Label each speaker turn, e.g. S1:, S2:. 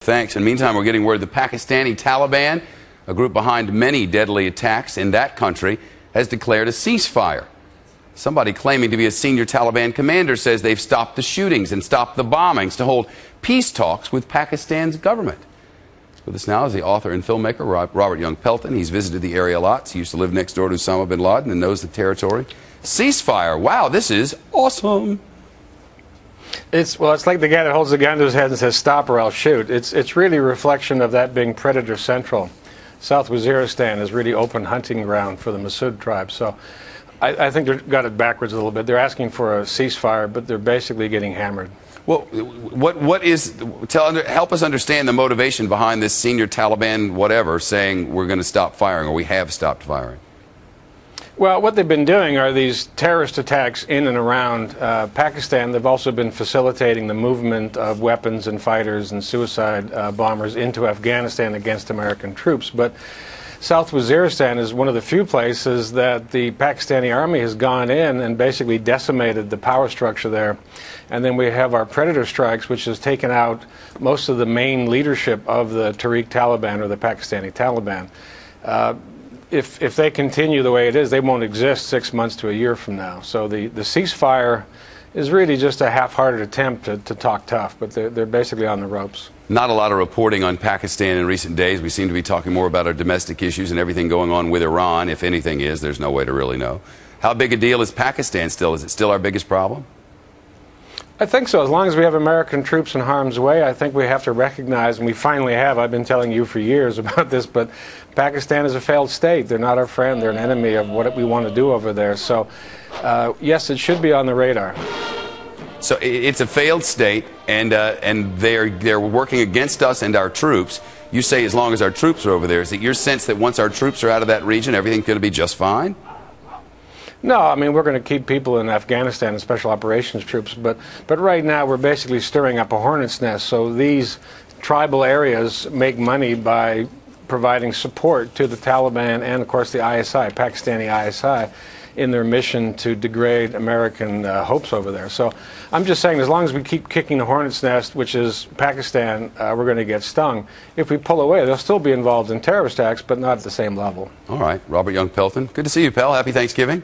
S1: Thanks. In the meantime, we're getting word the Pakistani Taliban, a group behind many deadly attacks in that country, has declared a ceasefire. Somebody claiming to be a senior Taliban commander says they've stopped the shootings and stopped the bombings to hold peace talks with Pakistan's government. With us now is the author and filmmaker Robert Young Pelton. He's visited the area a lot. He used to live next door to Osama bin Laden and knows the territory. Ceasefire. Wow, this is awesome.
S2: It's like the guy that holds the gun to his head and says, "Stop or I'll shoot." It's really a reflection of that being predator central. South Waziristan is really open hunting ground for the Mehsud tribe. So I think they've got it backwards a little bit. They're asking for a ceasefire, but they're basically getting hammered.
S1: Well, help us understand the motivation behind this senior Taliban whatever saying we're going to stop firing, or we have stopped firing.
S2: Well, what they've been doing are these terrorist attacks in and around Pakistan. They've also been facilitating the movement of weapons and fighters and suicide bombers into Afghanistan against American troops. But South Waziristan is one of the few places that the Pakistani army has gone in and basically decimated the power structure there. And then we have our predator strikes, which has taken out most of the main leadership of the Tehrik-i-Taliban or the Pakistani Taliban. If they continue the way it is, they won't exist 6 months to a year from now. So the ceasefire is really just a half-hearted attempt to talk tough, but they're basically on the ropes.
S1: Not a lot of reporting on Pakistan in recent days. We seem to be talking more about our domestic issues and everything going on with Iran. If anything is, there's no way to really know. How big a deal is Pakistan still? Is it still our biggest problem?
S2: I think so. As long as we have American troops in harm's way, I think we have to recognize, and we finally have, I've been telling you for years about this, but Pakistan is a failed state. They're not our friend. They're an enemy of what we want to do over there. So, yes, it should be on the radar.
S1: So it's a failed state, and they're working against us and our troops. You say as long as our troops are over there. Is it your sense that once our troops are out of that region, everything's going to be just fine?
S2: No, I mean, we're going to keep people in Afghanistan and special operations troops, but right now we're basically stirring up a hornet's nest. So these tribal areas make money by providing support to the Taliban and, of course, the ISI, Pakistani ISI, in their mission to degrade American hopes over there. So I'm just saying, as long as we keep kicking the hornet's nest, which is Pakistan, we're going to get stung. If we pull away, they'll still be involved in terrorist acts, but not at the same level.
S1: All right. Robert Young Pelton, good to see you, pal. Happy Thanksgiving.